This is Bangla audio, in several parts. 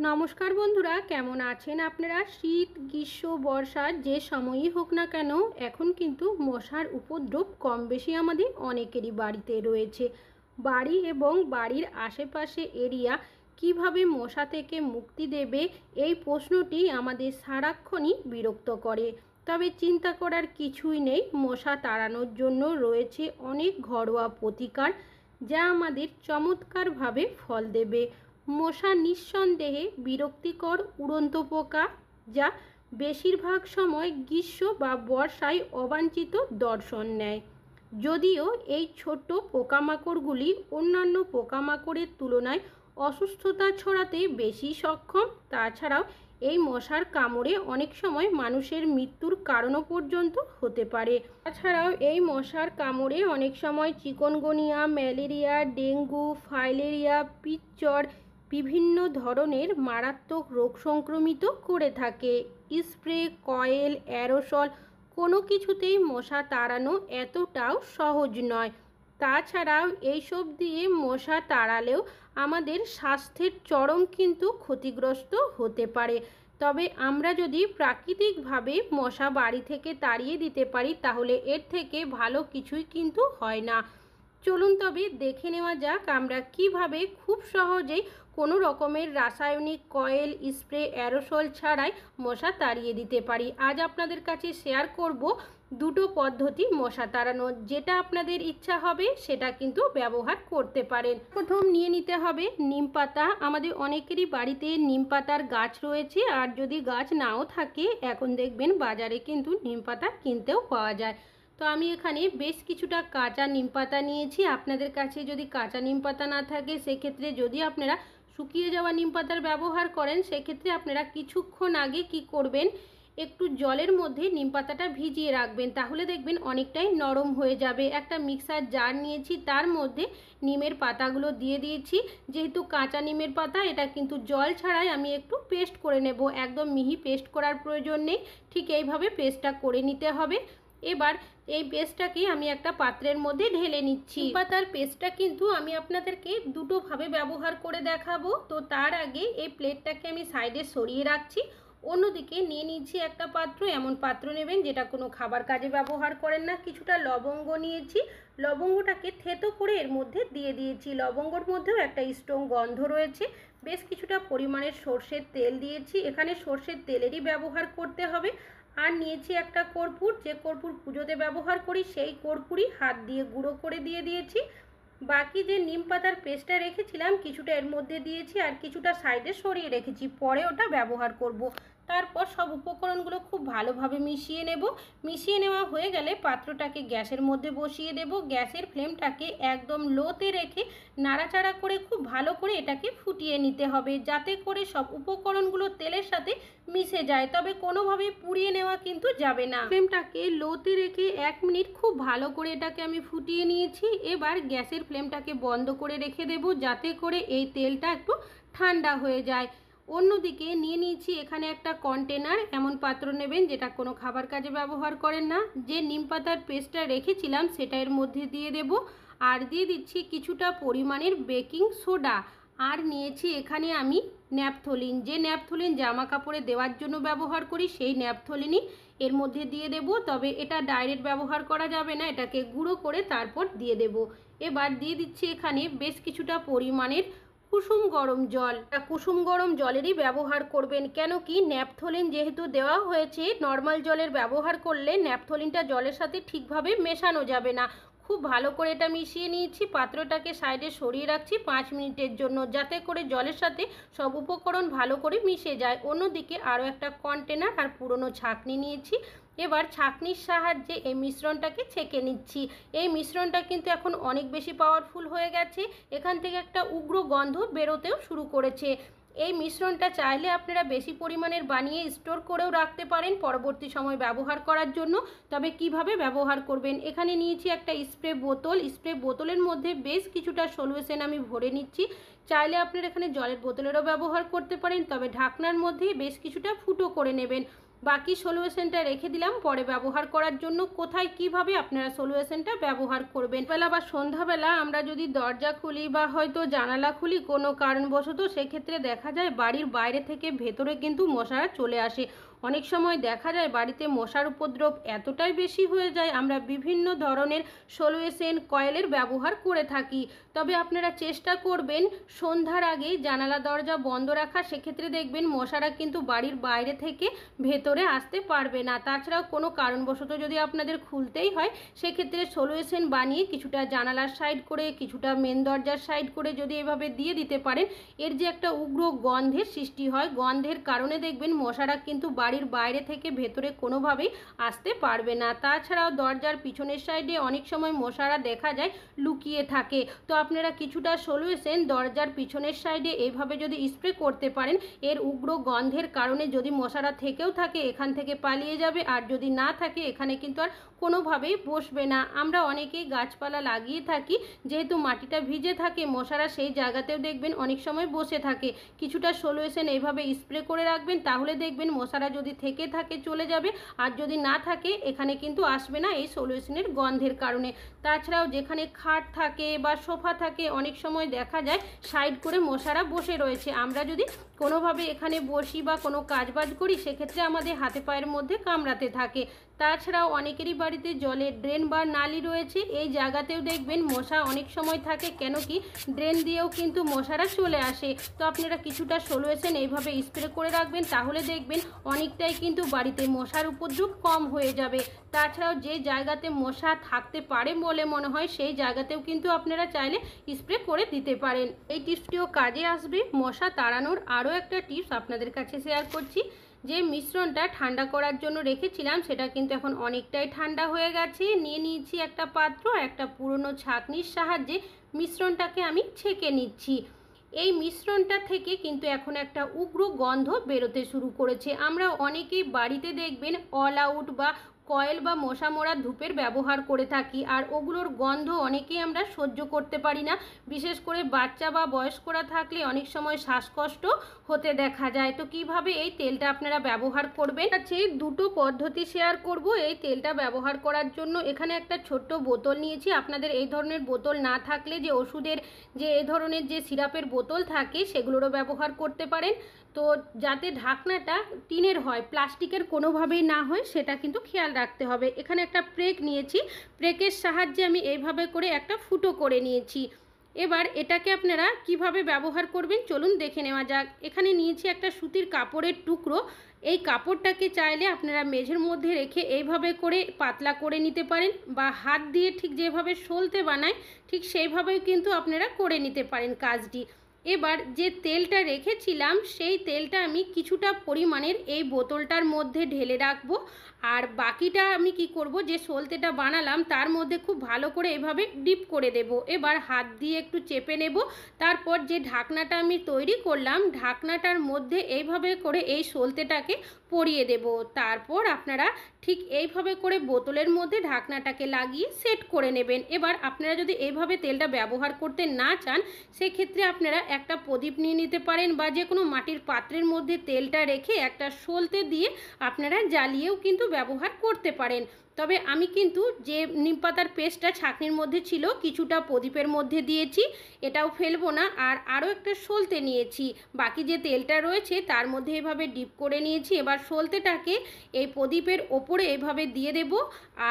নমস্কার বন্ধুরা, কেমন আছেন আপনারা? শীত, গ্রীষ্ম, বর্ষা যে সময়ই হোক না কেন, এখন কিন্তু মশার উপদ্রব কম বেশি আমাদের অনেকেরই বাড়িতে রয়েছে। বাড়ি এবং বাড়ির আশেপাশে এরিয়া কিভাবে মশা থেকে মুক্তি দেবে, এই প্রশ্নটি আমাদের সারাক্ষণই বিরক্ত করে। তবে চিন্তা করার কিছুই নেই, মশা তাড়ানোর জন্য রয়েছে অনেক ঘরোয়া প্রতিকার, যা আমাদের চমৎকারভাবে ফল দেবে। মশা নিঃসন্দেহে বিরক্তিকর উড়ন্ত পোকা, যা বেশিরভাগ সময় গ্রীষ্ম বা বর্ষায় অবাঞ্ছিত দর্শন নেয়। যদিও এই ছোট্ট পোকামাকড়গুলি অন্যান্য পোকামাকড়ের তুলনায় অসুস্থতা ছড়াতে বেশি সক্ষম, তাছাড়াও এই মশার কামড়ে অনেক সময় মানুষের মৃত্যুর কারণও পর্যন্ত হতে পারে। তাছাড়াও এই মশার কামড়ে অনেক সময় চিকনগুনিয়া, ম্যালেরিয়া, ডেঙ্গু, ফাইলেরিয়া, পিচ্চর, বিভিন্ন ধরনের মারাত্মক রোগ সংক্রমিত করে থাকে। স্প্রে, কয়েল, অ্যারোসল কোনো কিছুতেই মশা তাড়ানো এতটাও সহজ নয়। তাছাড়াও এইসব দিয়ে মশা তাড়ালেও আমাদের স্বাস্থ্যের চরম কিন্তু ক্ষতিগ্রস্ত হতে পারে। তবে আমরা যদি প্রাকৃতিকভাবে মশা বাড়ি থেকে তাড়িয়ে দিতে পারি, তাহলে এর থেকে ভালো কিছুই কিন্তু হয় না। চলুন তবে দেখে নেওয়া যাক আমরা কিভাবে খুব সহজেই কোনো রকমের রাসায়নিক, কয়েল, স্প্রে, অ্যারোসল ছাড়াই মশা তাড়িয়ে দিতে পারি। আজ আপনাদের কাছে শেয়ার করব দুটো পদ্ধতি মশা তাড়ানোর, যেটা আপনাদের ইচ্ছা হবে সেটা কিন্তু ব্যবহার করতে পারেন। প্রথম নিয়ে নিতে হবে নিম পাতা। আমাদের অনেকেরই বাড়িতে নিম পাতার গাছ রয়েছে, আর যদি গাছ নাও থাকে এখন দেখবেন বাজারে কিন্তু নিম পাতা কিনতেও পাওয়া যায়। তো আমি এখানে বেশ কিছুটা কাঁচা নিম পাতা নিয়েছি। আপনাদের কাছে যদি কাঁচা নিম পাতা না থাকে, সেক্ষেত্রে যদি আপনারা শুকিয়ে যাওয়া নিম পাতার ব্যবহার করেন, সেক্ষেত্রে আপনারা কিছুক্ষণ আগে কি করবেন, একটু জলের মধ্যে নিম পাতাটা ভিজিয়ে রাখবেন, তাহলে দেখবেন অনেকটাই নরম হয়ে যাবে। একটা মিক্সার জার নিয়েছি, তার মধ্যে নিমের পাতাগুলো দিয়ে দিয়েছি। যেহেতু কাঁচা নিমের পাতা, এটা কিন্তু জল ছাড়াই আমি একটু পেস্ট করে নেব। একদম মিহি পেস্ট করার প্রয়োজন নেই, ঠিক এইভাবে পেস্টটা করে নিতে হবে। এবার এই পেস্টটাকে আমি একটা পাত্রের মধ্যে ঢেলে নিচ্ছি। পাতার পেস্টটা কিন্তু আমি আপনাদেরকে দুটোভাবে ব্যবহার করে দেখাবো। তো তার আগে এই প্লেটটাকে আমি সাইডে সরিয়ে রাখছি। অন্যদিকে নিয়ে নিচ্ছি একটা পাত্র। এমন পাত্র নেবেন যেটা কোনো খাবার কাজে ব্যবহার করেন না। কিছুটা লবঙ্গ নিয়েছি, লবঙ্গটাকে থেতো করে এর মধ্যে দিয়ে দিয়েছি। লবঙ্গর মধ্যেও একটা স্ট্রং গন্ধ রয়েছে। বেশ কিছুটা পরিমাণের সর্ষের তেল দিয়েছি, এখানে সর্ষের তেলেরই ব্যবহার করতে হবে। আর নিয়েছি একটা কর্পূর, যে কর্পূর পুজোতে ব্যবহার করি সেই কর্পূরই হাত দিয়ে গুঁড়ো করে দিয়ে দিয়েছি। বাকি যে নিম পাতার পেস্টটা রেখেছিলাম কিছুটা এর মধ্যে দিয়েছি, আর কিছুটা সাইডে সরিয়ে রেখেছি, পরে ওটা ব্যবহার করব। তারপর সব উপকরণগুলো খুব ভালোভাবে মিশিয়ে নেব। মিশিয়ে নেওয়া হয়ে গেলে পাত্রটাকে গ্যাসের মধ্যে বসিয়ে দেব। গ্যাসের ফ্লেমটাকে একদম লোতে রেখে নাড়াচাড়া করে খুব ভালো করে এটাকে ফুটিয়ে নিতে হবে, যাতে করে সব উপকরণগুলো তেলের সাথে মিশে যায়। তবে কোনোভাবে পুড়িয়ে নেওয়া কিন্তু যাবে না। ফ্লেমটাকে লোতে রেখে 1 মিনিট খুব ভালো করে এটাকে আমি ফুটিয়ে নিয়েছি। এবার গ্যাসের ফ্লেমটাকে বন্ধ করে রেখে দেব, যাতে করে এই তেলটা একটু ঠান্ডা হয়ে যায়। অন্যদিকে নিয়ে নিয়েছি এখানে একটা কন্টেনার। এমন পাত্র নেবেন যেটা কোনো খাবার কাজে ব্যবহার করেন না। যে নিম পাতার পেস্টটা রেখেছিলাম সেটা এর মধ্যে দিয়ে দেব, আর দিয়ে দিচ্ছি কিছুটা পরিমাণের বেকিং সোডা। আর নিয়েছি এখানে আমি ন্যাপথলিন, যে ন্যাপথলিন জামা কাপড়ে দেওয়ার জন্য ব্যবহার করি, সেই ন্যাপথলিনই এর মধ্যে দিয়ে দেব। তবে এটা ডাইরেক্ট ব্যবহার করা যাবে না, এটাকে গুঁড়ো করে তারপর দিয়ে দেব। এবার দিয়ে দিচ্ছি এখানে বেশ কিছুটা পরিমাণের কুসুম গরম জল। কুসুম গরম জলেরই ব্যবহার করবেন, কেন কি ন্যাপথলিন যেহেতু দেওয়া হয়েছে, নর্মাল জলের ব্যবহার করলে ন্যাপথলিনটা জলের সাথে ঠিকভাবে মেশানো যাবে না। খুব ভালো করে এটা মিশিয়ে নিয়েছি। পাত্রটাকে সাইডে সরিয়ে রাখছি 5 মিনিটের জন্য, যাতে করে জলের সাথে সব উপকরণ ভালো করে মিশে যায়। অন্যদিকে আরও একটা কন্টেনার আর পুরনো ছাঁকনি নিয়েছি। এবার ছাঁকনির সাহায্যে এই মিশ্রণটাকে ছেঁকে নিচ্ছি। এই মিশ্রণটা কিন্তু এখন অনেক বেশি পাওয়ারফুল হয়ে গেছে, এখান থেকে একটা উগ্র গন্ধ বেরোতেও শুরু করেছে। এই মিশ্রণটা চাইলে আপনারা বেশি পরিমাণের বানিয়ে স্টোর করেও রাখতে পারেন পরবর্তী সময় ব্যবহার করার জন্য। তবে কিভাবে ব্যবহার করবেন, এখানে নিয়েছি একটা স্প্রে বোতল। স্প্রে বোতলের মধ্যে বেশ কিছুটা সলিউশন আমি ভরে নিচ্ছি। চাইলে আপনারা এখানে জলের বোতলেরও ব্যবহার করতে পারেন, তবে ঢাকনার মধ্যে বেশ কিছুটা ফুটো করে নেবেন। বাকি সলিউশনটা রেখে দিলাম পরে ব্যবহার করার জন্য। কোথায় কিভাবে আপনারা সলিউশনটা ব্যবহার করবেন। বেলা বা সন্ধ্যাবেলা আমরা যদি দরজা খুলি বা হয়তো জানালা খুলি কোনো কারণবশত, সেক্ষেত্রে দেখা যায় বাড়ির বাইরে থেকে ভেতরে কিন্তু মশারা চলে আসে। অনেক সময় দেখা যায় বাড়িতে মশার উপদ্রব এতটাই বেশি হয়ে যায় আমরা বিভিন্ন ধরনের সলিউশন কয়েলের ব্যবহার করে থাকি। তবে আপনারা চেষ্টা করবেন সন্ধ্যার আগে জানালা দরজা বন্ধ রাখা, সেক্ষেত্রে দেখবেন মশারা কিন্তু বাড়ির বাইরে থেকে ভেতরে আসতে পারবে না। তাছাড়াও কোনো কারণবশত যদি আপনাদের খুলতেই হয়, সেক্ষেত্রে সলিউশন বানিয়ে কিছুটা জানালার সাইড করে কিছুটা মেন দরজার সাইড করে যদি এভাবে দিয়ে দিতে পারেন, এর যে একটা উগ্র গন্ধের সৃষ্টি হয়, গন্ধের কারণে দেখবেন মশারা কিন্তু বাড়ির বাইরে থেকে ভেতরে কোনোভাবেই আসতে পারবে না। তাছাড়াও দরজার পিছনের সাইডে অনেক সময় মশারা দেখা যায় লুকিয়ে থাকে। তো আপনারা কিছুটা সলিউশন দরজার পিছনের সাইডে এইভাবে যদি স্প্রে করতে পারেন, এর উগ্র গন্ধের কারণে যদি মশারা থেকেও থাকে এখান থেকে পালিয়ে যাবে, আর যদি না থাকে এখানে কিন্তু আর কোনোভাবেই বসবে না। আমরা অনেকেই গাছপালা লাগিয়ে থাকি, যেহেতু মাটিটা ভিজে থাকে মশারা সেই জায়গাতেও দেখবেন অনেক সময় বসে থাকে। কিছুটা সলিউশন এইভাবে স্প্রে করে রাখবেন, তাহলে দেখবেন মশারা যদি থেকে থাকে চলে যাবে, আর যদি না থাকে এখানে কিন্তু আসবে না এই সলিউশনের গন্ধের কারণে। তাছাড়াও যেখানে খাট থাকে বা সোফা থাকে অনেক সময় দেখা যায় সাইড করে মশারা বসে রয়েছে। আমরা যদি কোনোভাবে এখানে বসি বা কোনো কাজবাজ করি, সেক্ষেত্রে আমাদের হাতে পায়ের মধ্যে কামড়াতে থাকে। তাছাড়াও অনেকেরই বাড়িতে জলের ড্রেন বা নালি রয়েছে, এই জায়গাতেও দেখবেন মশা অনেক সময় থাকে, কেন কি ড্রেন দিয়েও কিন্তু মশারা চলে আসে। তো আপনারা কিছুটা সলিউশন এইভাবে স্প্রে করে রাখবেন, তাহলে দেখবেন অনেকটাই কিন্তু বাড়িতে মশার উপদ্রব কম হয়ে যাবে। তাছাড়াও যে জায়গাতে মশা থাকতে পারে বলে মনে হয় সেই জায়গাতেও কিন্তু আপনারা চাইলে স্প্রে করে দিতে পারেন। এই টিপসটিও কাজে আসবে। মশা তাড়ানোর আরও একটা টিপস আপনাদের কাছে শেয়ার করছি। যে মিশ্রণটা ঠান্ডা করার জন্য রেখেছিলাম সেটা কিন্তু এখন অনেকটাই ঠান্ডা হয়ে গেছে। নিয়ে নিয়েছি একটা পাত্র, একটা পুরনো ছাঁকনির সাহায্যে মিশ্রণটাকে আমি ছেঁকে নিচ্ছি। এই মিশ্রণটা থেকে কিন্তু এখন একটা উগ্র গন্ধ বেরোতে শুরু করেছে। আমরা অনেকেই বাড়িতে দেখবেন অল আউট বা কয়েল বা মশা মরা ধূপের ব্যবহার করে থাকি, আর ওগুলোর গন্ধ অনেকেই আমরা সহ্য করতে পারি না। বিশেষ করে বাচ্চা বা বয়স্করা থাকলে অনেক সময় শ্বাসকষ্ট হতে দেখা যায়। তো কিভাবে এই তেলটা আপনারা ব্যবহার করবেন, আছে দুটো পদ্ধতি শেয়ার করব এই তেলটা ব্যবহার করার জন্য। এখানে একটা ছোট্ট বোতল নিয়েছি। আপনাদের এই ধরনের বোতল না থাকলে যে ওষুধের যে এই ধরনের যে সিরাপের বোতল থাকে সেগুলোরও ব্যবহার করতে পারেন। তো যাতে ঢাকনাটা টিনের হয়, প্লাস্টিকের কোনোভাবেই না হয় সেটা কিন্তু খেয়াল রাখতে হবে। এখানে একটা প্রেক নিয়েছি, প্রেকের সাহায্যে আমি এইভাবে করে একটা ফুটো করে নিয়েছি। এবার এটাকে আপনারা কিভাবে ব্যবহার করবেন চলুন দেখে নেওয়া যাক। এখানে নিয়েছি একটা সুতির কাপড়ের টুকরো। এই কাপড়টাকে চাইলে আপনারা মেঝের মধ্যে রেখে এইভাবে করে পাতলা করে নিতে পারেন, বা হাত দিয়ে ঠিক যেভাবে সলতে বানায় ঠিক সেইভাবেও কিন্তু আপনারা করে নিতে পারেন কাজটি। এবার যে তেলটা রেখেছিলাম সেই তেলটা আমি কিছুটা পরিমাণের এই বোতলটার মধ্যে ঢেলে রাখবো, আর বাকিটা আমি কি করব, যে সলতেটা বানালাম তার মধ্যে খুব ভালো করে এভাবে ডিপ করে দেব। এবার হাত দিয়ে একটু চেপে নেব, তারপর যে ঢাকনাটা আমি তৈরি করলাম ঢাকনাটার মধ্যে এইভাবে করে এই সলতেটাকে পরিয়ে দেব। তারপর আপনারা ঠিক এইভাবে করে বোতলের মধ্যে ঢাকনাটাকে লাগিয়ে সেট করে নেবেন। এবার আপনারা যদি এইভাবে তেলটা ব্যবহার করতে না চান, সেক্ষেত্রে আপনারা একটা প্রদীপ নিয়ে নিতে পারেন, বা যে কোনো মাটির পাত্রের মধ্যে তেলটা রেখে একটা সলতে দিয়ে আপনারা জ্বালিয়েও কিন্তু ব্যবহার করতে পারেন। তবে আমি কিন্তু যে নিম পাতার পেস্টটা ছাঁকনির মধ্যে ছিল কিছুটা প্রদীপের মধ্যে দিয়েছি, এটাও ফেলবো না। আর আরও একটা সলতে নিয়েছি, বাকি যে তেলটা রয়েছে তার মধ্যে এভাবে ডিপ করে নিয়েছি। এবার সলতেটাকে এই প্রদীপের ওপরে এভাবে দিয়ে দেব,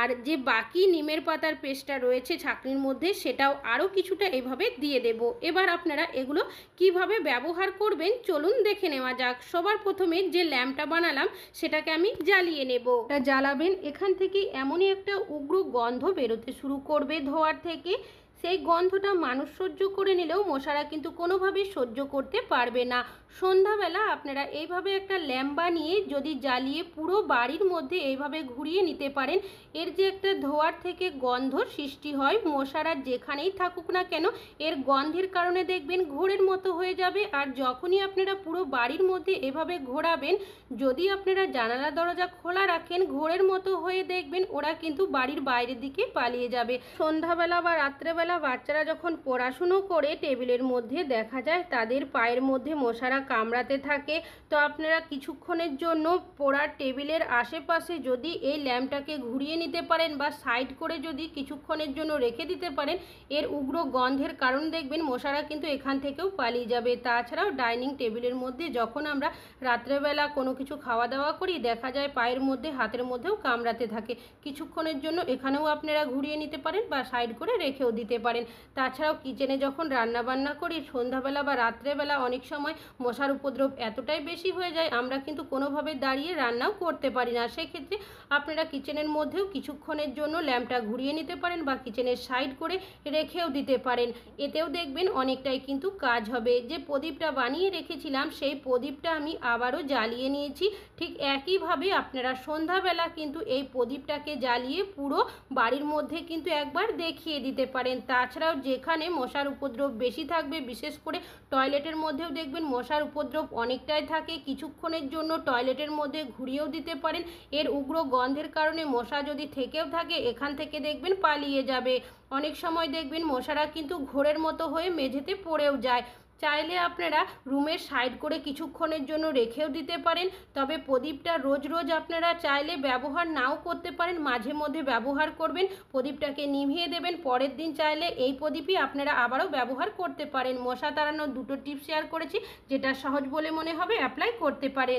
আর যে বাকি নিমের পাতার পেস্টটা রয়েছে ছাঁকনির মধ্যে সেটাও আরও কিছুটা এভাবে দিয়ে দেব। এবার আপনারা এগুলো কিভাবে ব্যবহার করবেন চলুন দেখে নেওয়া যাক। সবার প্রথমে যে ল্যাম্পটা বানালাম সেটাকে আমি জ্বালিয়ে নেব। এটা জ্বালাবেন, এখান থেকে এমনই একটা উগ্র গন্ধ বেরোতে শুরু করবে ধোঁয়ার থেকে। সেই গন্ধটা মানুষ সহ্য করে নিলেও মশারা কিন্তু কোনোভাবেই সহ্য করতে পারবে না। সন্ধ্যাবেলা আপনারা এইভাবে একটা ল্যাম্প বানিয়ে যদি জ্বালিয়ে পুরো বাড়ির মধ্যে এইভাবে ঘুরিয়ে নিতে পারেন, এর যে একটা ধোঁয়ার থেকে গন্ধ সৃষ্টি হয়, মশারা যেখানেই থাকুক না কেন এর গন্ধের কারণে দেখবেন ঘোরের মতো হয়ে যাবে। আর যখনই আপনারা পুরো বাড়ির মধ্যে এভাবে ঘোরাবেন, যদি আপনারা জানালা দরজা খোলা রাখেন ঘোরের মতো হয়ে দেখবেন ওরা কিন্তু বাড়ির বাইরের দিকে পালিয়ে যাবে। সন্ধ্যাবেলা বা রাত্রেবেলা বাচ্চারা যখন পড়াশুনো করে টেবিলের মধ্যে দেখা যায় তাদের পায়ের মধ্যে মশারা কামড়াতে থাকে। তো আপনারা কিছুক্ষণের জন্য পড়ার টেবিলের আশেপাশে যদি এই ল্যাম্পটাকে ঘুরিয়ে নিতে পারেন বা সাইড করে যদি কিছুক্ষণের জন্য রেখে দিতে পারেন, এর উগ্র গন্ধের কারণ দেখবেন মশারা কিন্তু এখান থেকেও পালিয়ে যাবে। তাছাড়াও ডাইনিং টেবিলের মধ্যে যখন আমরা রাত্রেবেলা কোনো কিছু খাওয়া দাওয়া করি, দেখা যায় পায়ের মধ্যে হাতের মধ্যেও কামড়াতে থাকে। কিছুক্ষণের জন্য এখানেও আপনারা ঘুরিয়ে নিতে পারেন বা সাইড করে রেখেও দিতে পারেন। তাছাড়াও কিচেনে যখন রান্না বান্না করি সন্ধ্যাবেলা বা রাত্রেবেলা অনেক সময় মশার উপদ্রব এতটাই বেশি হয়ে যায় আমরা কিন্তু কোনোভাবে দাঁড়িয়ে রান্নাও করতে পারি না। সেক্ষেত্রে আপনারা কিচেনের মধ্যেও কিছুক্ষণের জন্য ল্যাম্পটা ঘুরিয়ে নিতে পারেন বা কিচেনের সাইড করে রেখেও দিতে পারেন। এতেও দেখবেন অনেকটাই কিন্তু কাজ হবে। যে প্রদীপটা বানিয়ে রেখেছিলাম সেই প্রদীপটা আমি আবারও জ্বালিয়ে নিয়েছি। ঠিক একইভাবে আপনারা সন্ধ্যাবেলা কিন্তু এই প্রদীপটাকে জ্বালিয়ে পুরো বাড়ির মধ্যে কিন্তু একবার দেখিয়ে দিতে পারেন। তাছাড়াও যেখানে মশার উপদ্রব বেশি থাকবে, বিশেষ করে টয়লেটের মধ্যেও দেখবেন মশার উপদ্রব অনেকটাই থাকে, কিছুক্ষণের জন্য টয়লেটের মধ্যে ঘুরিয়েও দিতে পারেন। এর উগ্র গন্ধের কারণে মশা যদি থেকেও থাকে এখান থেকে দেখবেন পালিয়ে যাবে। অনেক সময় দেখবেন মশারা কিন্তু ঘোরের মতো হয়ে মেঝেতে পড়েও যায়। চাইলে আপনারা রুমের সাইড করে কিছুক্ষণের জন্য রেখেও দিতে পারেন। তবে প্রদীপটা রোজ রোজ আপনারা চাইলে ব্যবহার নাও করতে পারেন, মাঝে মধ্যে ব্যবহার করবেন, প্রদীপটাকে নিভিয়ে দেবেন, পরের দিন চাইলে এই প্রদীপই আপনারা আবারও ব্যবহার করতে পারেন। মশা তাড়ানোর দুটো টিপস শেয়ার করেছি, যেটা সহজ বলে মনে হবে অ্যাপ্লাই করতে পারেন।